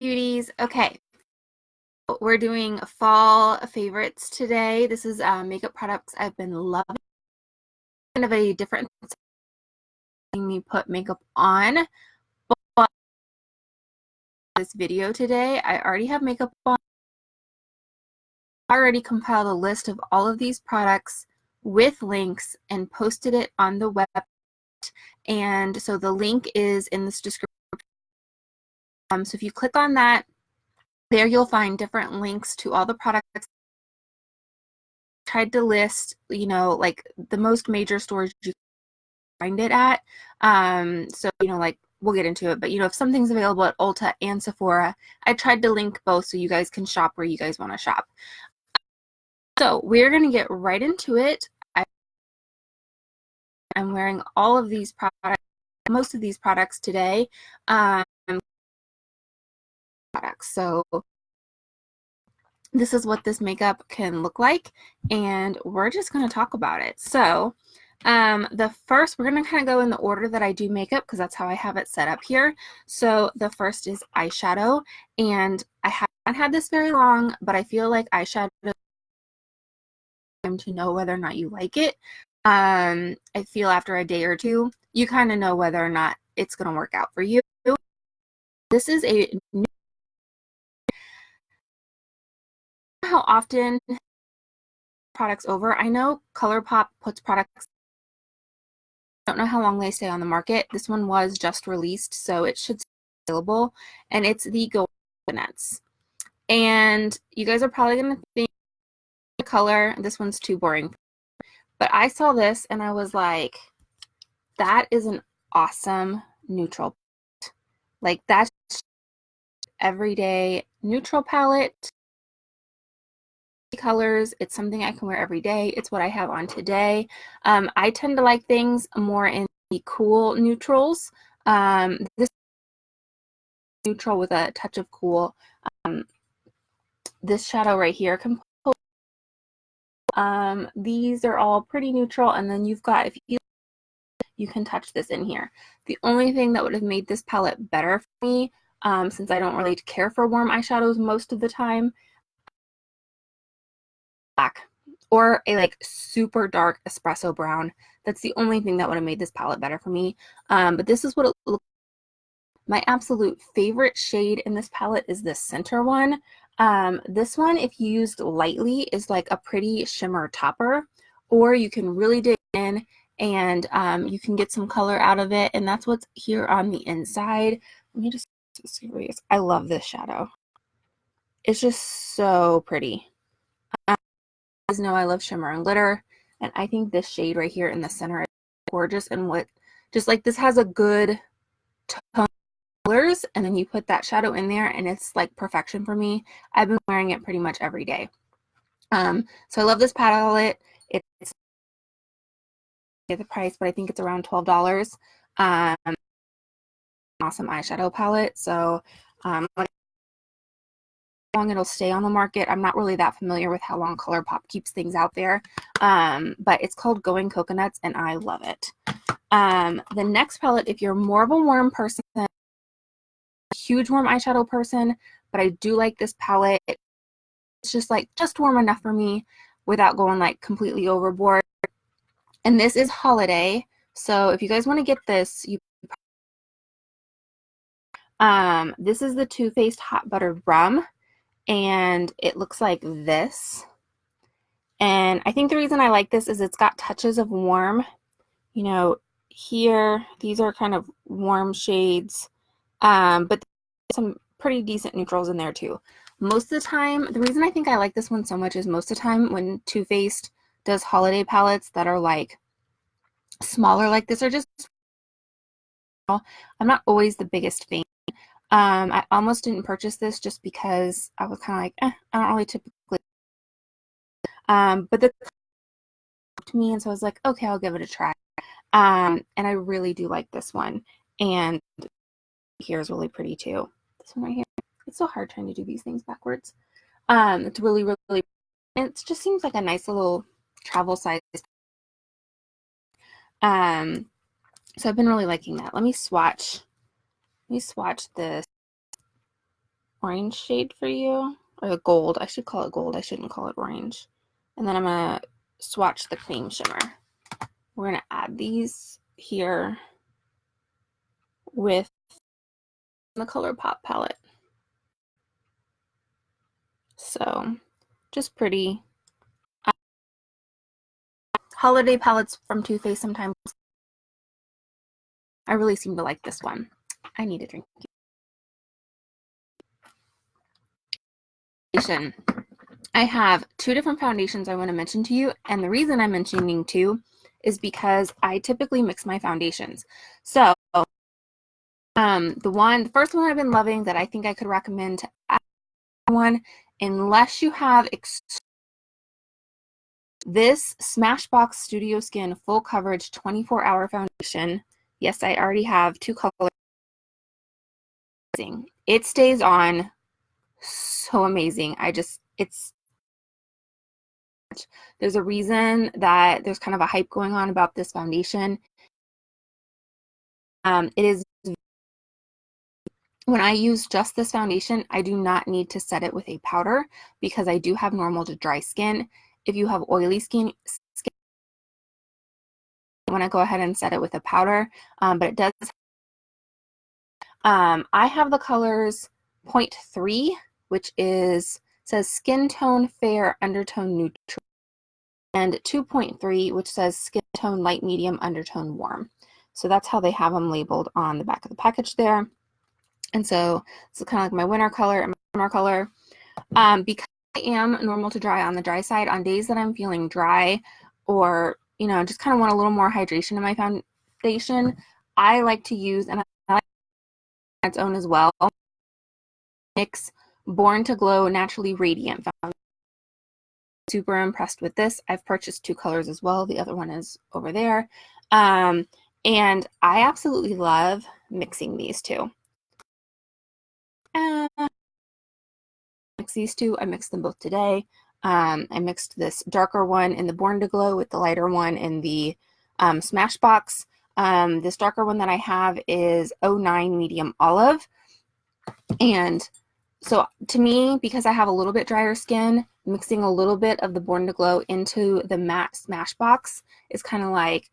Beauties. Okay, we're doing fall favorites today. This is makeup products I've been loving. Kind of a different thing me put makeup on. But this video today, I already have makeup on. I already compiled a list of all of these products with links and posted it on the web. And so the link is in this description. So if you click on that, there you'll find different links to all the products. Tried to list, like the most major stores you find it at. So, like we'll get into it, but if something's available at Ulta and Sephora, I tried to link both so you guys can shop where you guys want to shop. So we're going to get right into it. I'm wearing all of these products, most of these products today. So this is what this makeup can look like, and we're just going to talk about it. So the first, we're going to kind of go in the order that I do makeup because that's how I have it set up here. So the first is eyeshadow, and I haven't had this very long, but I feel like eyeshadow to know whether or not you like it. I feel after a day or two, you kind of know whether or not it's going to work out for you. This is a new, how often products over. I know ColourPop puts products, I don't know how long they stay on the market. This one was just released, so it should be available, and it's the Go Coconuts. And you guys are probably going to think the color, this one's too boring. But I saw this and I was like, that is an awesome neutral palette. Like that's everyday neutral palette. Colors, it's something I can wear every day. It's what I have on today. I tend to like things more in the cool neutrals. This neutral with a touch of cool. This shadow right here can pull. These are all pretty neutral, and then you've got, if you can touch this in here. The only thing that would have made this palette better for me, since I don't really care for warm eyeshadows most of the time, black or a like super dark espresso brown. That's the only thing that would have made this palette better for me. But this is what it looks like. My absolute favorite shade in this palette is this center one. This one, if used lightly, is like a pretty shimmer topper, or you can really dig in and you can get some color out of it, and that's what's here on the inside. Let me just serious. I love this shadow. It's just so pretty. You guys know I love shimmer and glitter, and I think this shade right here in the center is gorgeous, and what just like this has a good tone colors, and then you put that shadow in there and it's like perfection for me. I've been wearing it pretty much every day. So I love this palette. It's the price, but I think it's around $12. Awesome eyeshadow palette. So how long it'll stay on the market, I'm not really that familiar with how long ColourPop keeps things out there, but it's called Going Coconuts, and I love it. The next palette, if you're more of a warm person, huge warm eyeshadow person, but I do like this palette. It's just like just warm enough for me without going like completely overboard. And this is Holiday. So if you guys want to get this, this is the Too Faced Hot Buttered Rum, and it looks like this. And I think the reason I like this is it's got touches of warm. Here these are kind of warm shades, but some pretty decent neutrals in there too. Most of the time, the reason I think I like this one so much is most of the time when Too Faced does holiday palettes that are like smaller like this, or just I'm not always the biggest fan. I almost didn't purchase this just because I was kind of like, I don't really typically. But the to me, and so I was like, okay, I'll give it a try. And I really do like this one. And here is really pretty too. This one right here. It's so hard trying to do these things backwards. It's really, really, it just seems like a nice little travel size. So I've been really liking that. Let me swatch this. orange shade for you, or the gold. I should call it gold. I shouldn't call it orange. And then I'm going to swatch the cream shimmer. We're going to add these here with the ColourPop palette. So just pretty. Holiday palettes from Too Faced sometimes. I really seem to like this one. I need a drink. I have two different foundations I want to mention to you, and the reason I'm mentioning two is because I typically mix my foundations. So the first one I've been loving that I think I could recommend to everyone, unless you have this Smashbox Studio Skin Full Coverage 24-Hour Foundation. Yes, I already have two colors. It stays on so amazing. There's a reason that there's kind of a hype going on about this foundation. It is, when I use just this foundation, I do not need to set it with a powder because I do have normal to dry skin. If you have oily skin, I want to go ahead and set it with a powder, but it does. I have the colors 0.3, which says skin tone fair, undertone neutral, and 2.3, which says skin tone light medium, undertone warm. So that's how they have them labeled on the back of the package there. And so it's kind of like my winter color and my summer color. Because I am normal to dry on the dry side, on days that I'm feeling dry or, just kind of want a little more hydration in my foundation, I like to use, and I like its own as well, NYX Born to Glow Naturally Radiant Foundation. Super impressed with this. I've purchased two colors as well. The other one is over there. And I absolutely love mixing these two. Mix these two. I mixed them both today. I mixed this darker one in the Born to Glow with the lighter one in the Smashbox. This darker one that I have is 09 Medium Olive. And so to me, because I have a little bit drier skin, mixing a little bit of the Born to Glow into the matte Smashbox is kind of like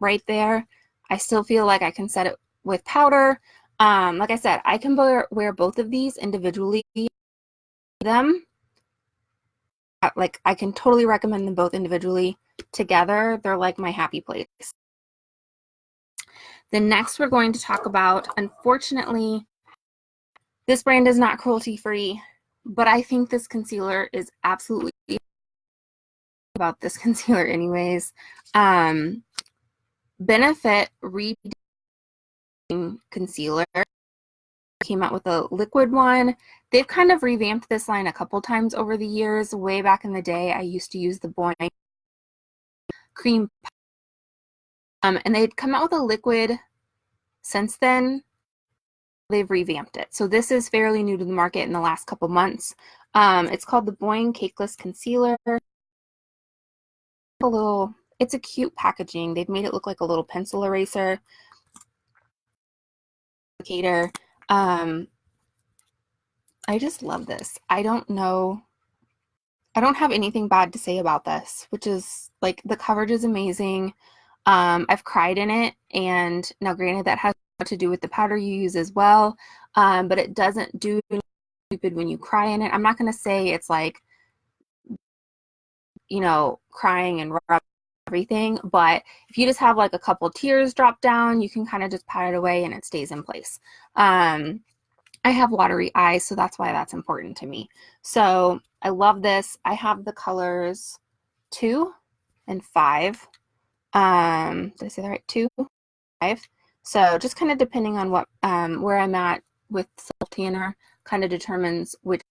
right there. I still feel like I can set it with powder. Like I said, I can wear both of these individually. Like I can totally recommend them both individually. Together, they're like my happy place. The next we're going to talk about, unfortunately, this brand is not cruelty free, but I think this concealer is absolutely about this concealer anyways. Benefit Redeeming Concealer came out with a liquid one. They've kind of revamped this line a couple times over the years. Way back in the day, I used to use the Boy cream, and they'd come out with a liquid. Since then, they've revamped it. So this is fairly new to the market in the last couple months. It's called the Boing Cakeless Concealer. It's a cute packaging. They've made it look like a little pencil eraser. I just love this. I don't have anything bad to say about this, which is like the coverage is amazing. I've cried in it, and now granted that has to do with the powder you use as well, but it doesn't do stupid when you cry in it. I'm not going to say it's like, crying and rub everything, but if you just have like a couple tears drop down, you can kind of just pat it away and it stays in place. I have watery eyes, so that's why that's important to me. So I love this. I have the colors 2 and 5. Did I say that right? 2, 5. So just kind of depending on what where I'm at with self tanner kind of determines which.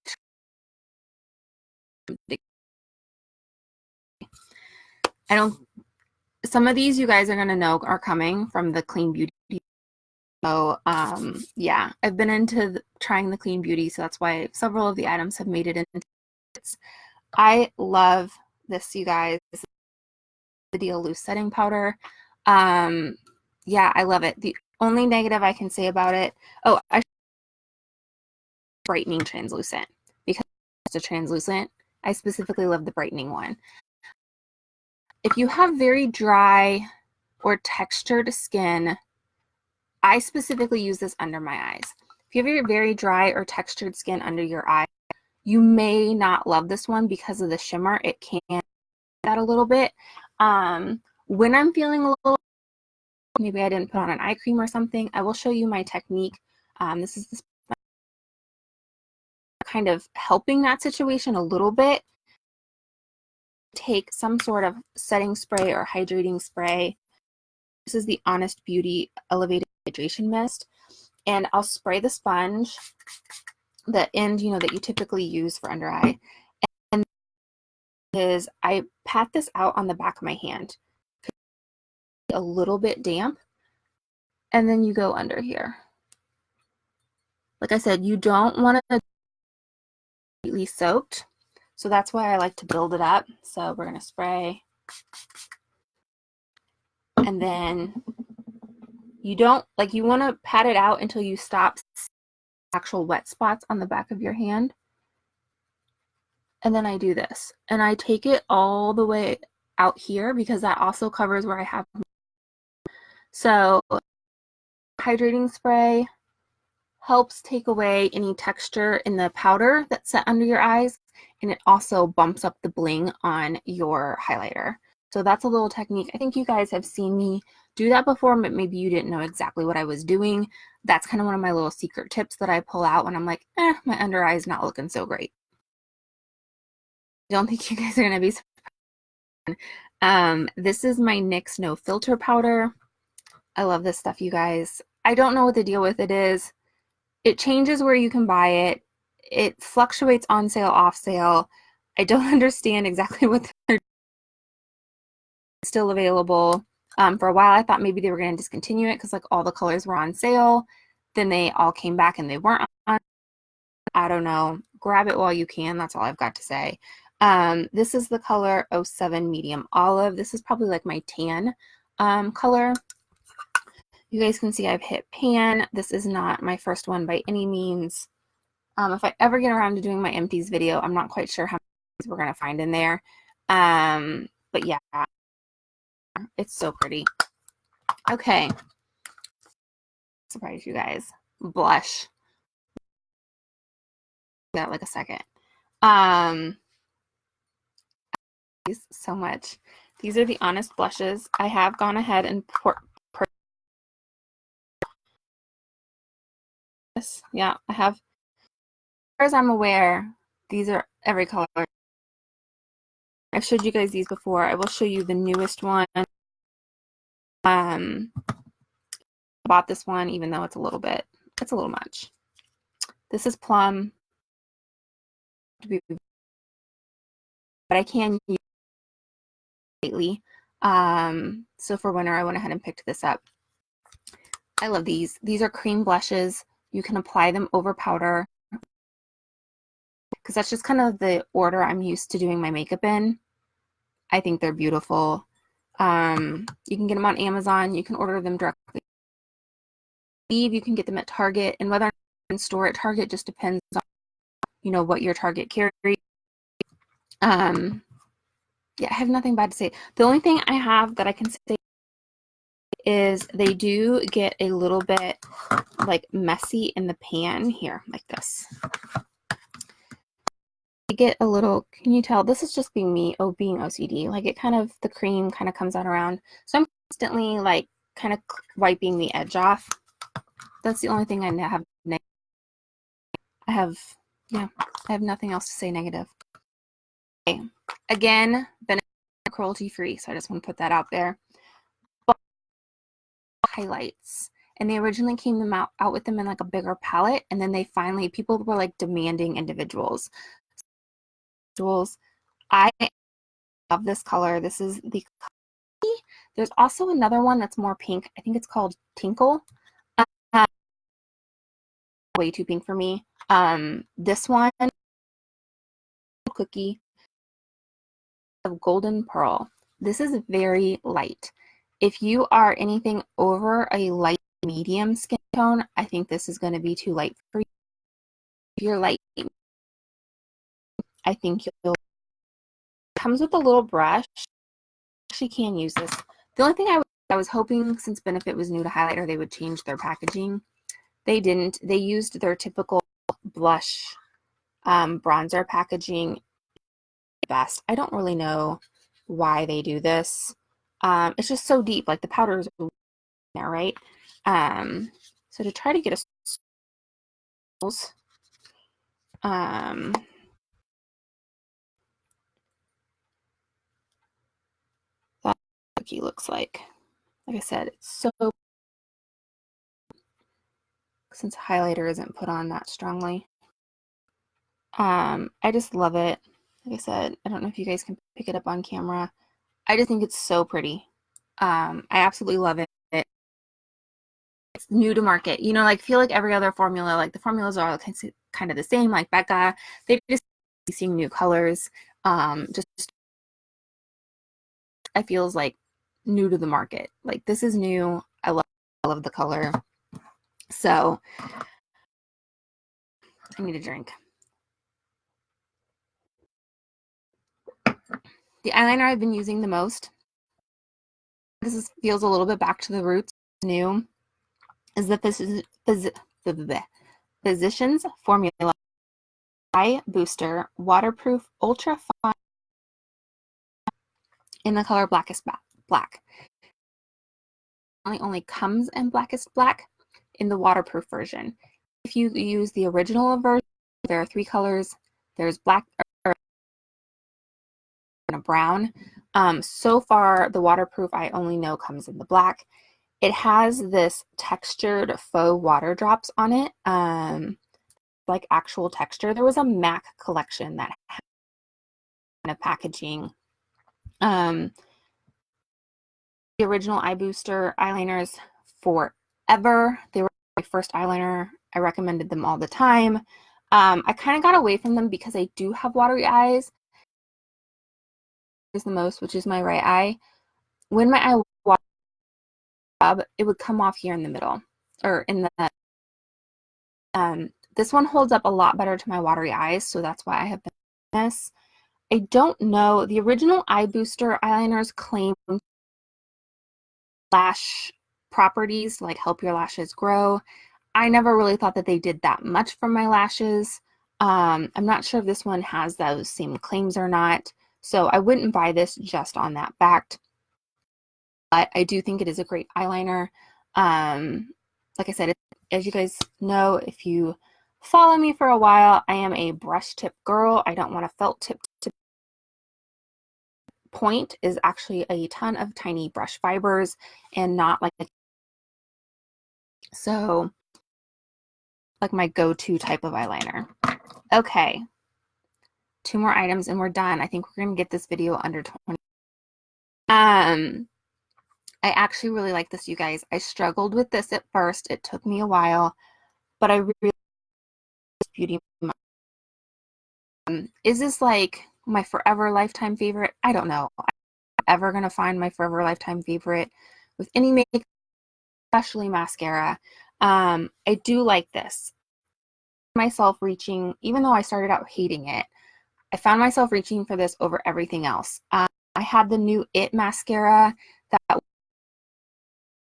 Some of these you guys are gonna know are coming from the Clean Beauty. So yeah, I've been into trying the Clean Beauty, so that's why several of the items have made it into. I love this, you guys. The Deal Loose Setting Powder. Yeah, I love it. The only negative I can say about it, brightening translucent because it's a translucent. I specifically love the brightening one. If you have very dry or textured skin, I specifically use this under my eyes. If you have very dry or textured skin under your eye, you may not love this one because of the shimmer. It can that a little bit. When I'm feeling a little, maybe I didn't put on an eye cream or something, I will show you my technique. This is kind of helping that situation a little bit. Take some sort of setting spray or hydrating spray. This is the Honest Beauty Elevated Hydration Mist. And I'll spray the sponge, the end, that you typically use for under eye. And I pat this out on the back of my hand. A little bit damp. And then you go under here. Like I said, you don't want to completely soaked. So that's why I like to build it up. So we're going to spray. And then you want to pat it out until you stop actual wet spots on the back of your hand. And then I do this. And I take it all the way out here because that also covers where I have. So hydrating spray helps take away any texture in the powder that's set under your eyes, and it also bumps up the bling on your highlighter. So that's a little technique. I think you guys have seen me do that before, but maybe you didn't know exactly what I was doing. That's kind of one of my little secret tips that I pull out when I'm like, my under eye is not looking so great. I don't think you guys are going to be surprised. This is my NYX No Filter powder. I love this stuff, you guys. I don't know what the deal with it is. It changes where you can buy it. It fluctuates on sale, off sale. I don't understand exactly what they're still available. For a while, I thought maybe they were going to discontinue it because like all the colors were on sale. Then they all came back and they weren't on. I don't know. Grab it while you can. That's all I've got to say. This is the color 07 Medium Olive. This is probably like my tan color. You guys can see I've hit pan. This is not my first one by any means. If I ever get around to doing my empties video, I'm not quite sure how many we're going to find in there. But yeah, it's so pretty. Okay. Surprise you guys. Blush. Got like a second. So much. These are the Honest blushes. I have gone ahead and yeah, I have. As far as I'm aware, these are every color. I've showed you guys these before. I will show you the newest one. Bought this one even though it's a little much. This is Plum. But I can use it lately. So for winter, I went ahead and picked this up. I love these. These are cream blushes. You can apply them over powder because that's just kind of the order I'm used to doing my makeup in. I think they're beautiful. You can get them on Amazon. You can order them directly. You can get them at Target, and whether or not you can store at Target just depends on what your Target carries. Yeah, I have nothing bad to say. The only thing I have that I can say is they do get a little bit like messy in the pan here, like this. They get a little, can you tell? This is just being me, being OCD. Like the cream kind of comes out around. So I'm constantly like kind of wiping the edge off. That's the only thing I have. I have nothing else to say negative. Okay. Again, cruelty free, so I just want to put that out there. But highlights, and they originally came out with them in like a bigger palette, and then people were like demanding individuals. I love this color. This is the. There's also another one that's more pink. I think it's called Tinkle. Way too pink for me. This one, Cookie of Golden Pearl. This is very light. If you are anything over a light medium skin tone, I think this is going to be too light for you. if you're light, I think you'll, comes with a little brush. Actually can use this. The only thing I was hoping, since Benefit was new to highlighter, they would change their packaging. They didn't. They used their typical blush bronzer packaging best. I don't really know why they do this. It's just so deep, like the powders are there, right? So to try to get a that cookie looks like I said, it's so, since highlighter isn't put on that strongly. I just love it. Like I said, I don't know if you guys can pick it up on camera. I just think it's so pretty. I absolutely love it. It's new to market. You know, like feel like every other formula, like the formulas are kind of the same, like Becca. They just seeing new colors. Just I feels like new to the market. Like this is new. I love the color. So I need a drink. The eyeliner I've been using the most, feels a little bit back to the roots, new, is the Physicians Formula Eye Booster Waterproof Ultra Fine in the color Blackest Black. It only comes in Blackest Black in the waterproof version. If you use the original version, there are 3 colors. There's black and a brown. So far, the waterproof I only know comes in the black. It has this textured faux water drops on it, like actual texture. There was a MAC collection that had kind of packaging. The original Eye Booster eyeliners forever. They were my first eyeliner. I recommended them all the time. I kind of got away from them because I do have watery eyes. Is the most, which is my right eye. When my eye rub, it would come off here in the middle, or in the. This one holds up a lot better to my watery eyes, so that's why I have been doing this. I don't know. The original Eye Booster eyeliners claim lash properties, like help your lashes grow. I never really thought that they did that much for my lashes. I'm not sure if this one has those same claims or not, so I wouldn't buy this just on that fact. But I do think it is a great eyeliner. Like I said, as you guys know, if you follow me for a while, I am a brush tip girl. I don't want a felt tip. Point is actually a ton of tiny brush fibers and not like so like my go-to type of eyeliner. Okay, 2 more items and we're done. I think we're gonna get this video under 20. I actually really like this, you guys. I struggled with this at first. It took me a while, but I really beauty. Is this like my forever lifetime favorite? I don't know. I'm ever gonna find my forever lifetime favorite with any makeup, especially mascara. I do like this. Myself reaching, even though I started out hating it, I found myself reaching for this over everything else. I had the new It mascara that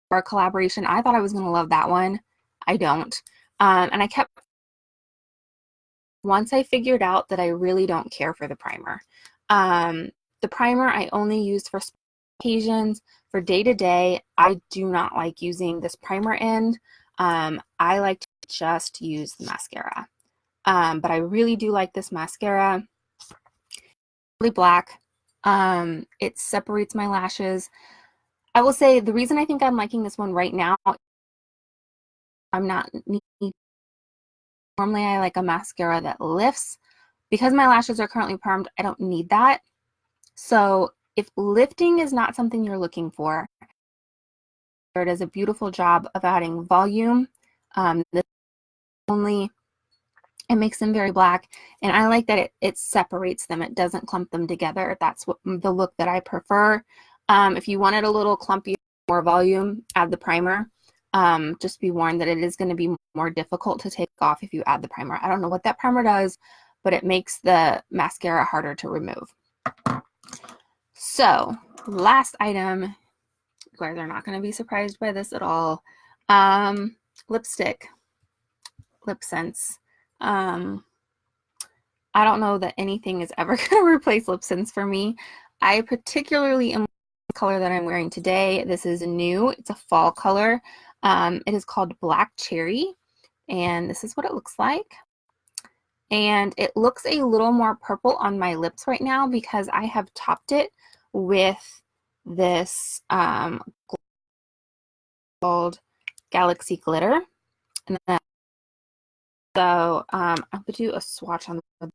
our collaboration. I thought I was gonna love that one. I don't. And I kept, once I figured out that I really don't care for the primer. The primer I only use for occasions. For day-to-day, I do not like using this primer end. I like to just use the mascara. But I really do like this mascara. Really black. It separates my lashes. I will say the reason I think I'm liking this one right now, I'm not normally I like a mascara that lifts. Because my lashes are currently permed, I don't need that. So if lifting is not something you're looking for, it does a beautiful job of adding volume. This only, it makes them very black, and I like that it separates them. It doesn't clump them together. That's what the look that I prefer. If you wanted a little clumpy, more volume, add the primer. just be warned that it is going to be more difficult to take off if you add the primer. I don't know what that primer does, but it makes the mascara harder to remove. So last item, you guys are not going to be surprised by this at all. Lipstick, Lip Sense. I don't know that anything is ever going to replace Lip Sense for me. I particularly am the color that I'm wearing today. This is new. It's a fall color. It is called Black Cherry, and this is what it looks like. And it looks a little more purple on my lips right now because I have topped it with this called Galaxy Glitter. And then, so I'm going to do a swatch on the rest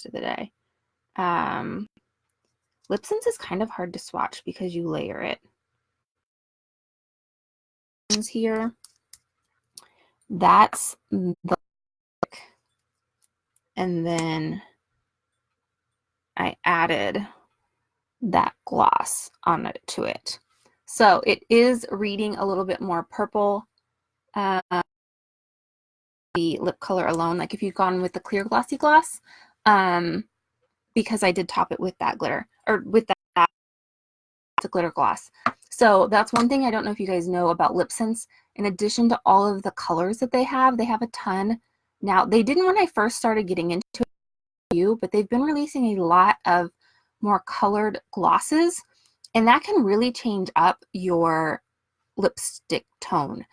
of the day. Lip Sense is kind of hard to swatch because you layer it. Here, that's the look. And then I added that gloss on it to it. So it is reading a little bit more purple. The lip color alone, like if you've gone with the clear glossy gloss, because I did top it with that glitter, or with that glitter gloss. So that's one thing I don't know if you guys know about Lip Sense. In addition to all of the colors that they have a ton. Now, they didn't when I first started getting into it, but they've been releasing a lot of more colored glosses, and that can really change up your lipstick tone.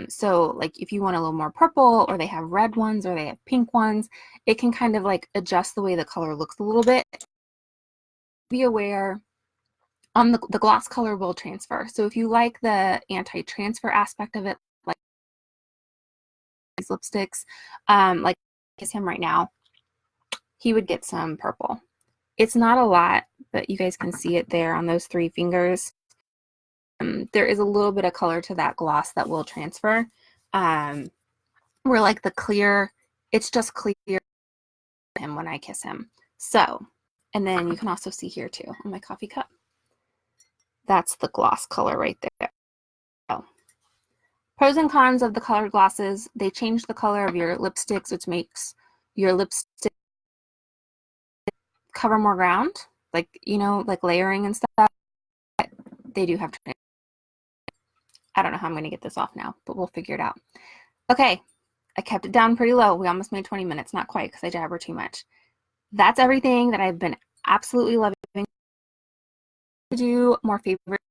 So like if you want a little more purple, or they have red ones, or they have pink ones, it can kind of like adjust the way the color looks a little bit. Be aware, the gloss color will transfer. So if you like the anti-transfer aspect of it, like these lipsticks, like Kiss Him right now, he would get some purple. It's not a lot, but you guys can see it there on those 3 fingers. There is a little bit of color to that gloss that will transfer. Where like the clear, it's just clear him when I kiss him. So, and then you can also see here too on my coffee cup. That's the gloss color right there. So, pros and cons of the colored glosses. They change the color of your lipsticks, which makes your lipstick cover more ground, like, you know, like layering and stuff. They do have to. I don't know how I'm going to get this off now, but we'll figure it out. Okay, I kept it down pretty low. We almost made 20 minutes. Not quite, because I jabber too much. That's everything that I've been absolutely loving. To do more favorites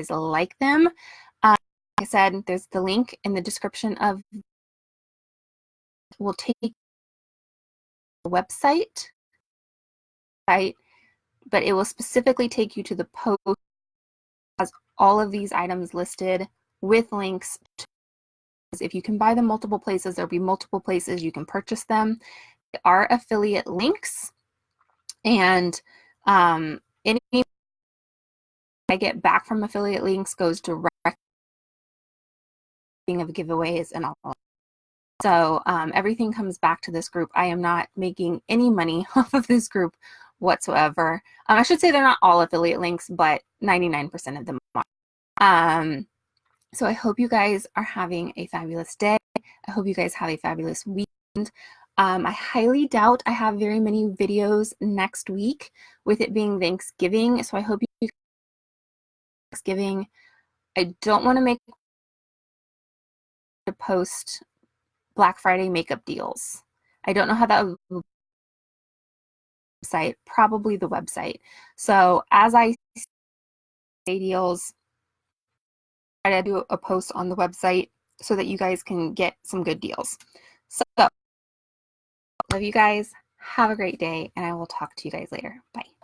like them. Like I said, there's the link in the description of. We'll take the website, right? But it will specifically take you to the post that has all of these items listed with links. If you can buy them multiple places, there'll be multiple places you can purchase them. They are affiliate links, and any I get back from affiliate links goes direct of giveaways and all. So everything comes back to this group. I am not making any money off of this group whatsoever. I should say they're not all affiliate links, but 99% of them are. So I hope you guys are having a fabulous day. I hope you guys have a fabulous weekend. I highly doubt I have very many videos next week, with it being Thanksgiving. So I hope you Thanksgiving. I don't want to make to post Black Friday makeup deals. I don't know how that would website, probably the website. So as I say deals, I try to do a post on the website so that you guys can get some good deals. So love you guys. Have a great day, and I will talk to you guys later. Bye.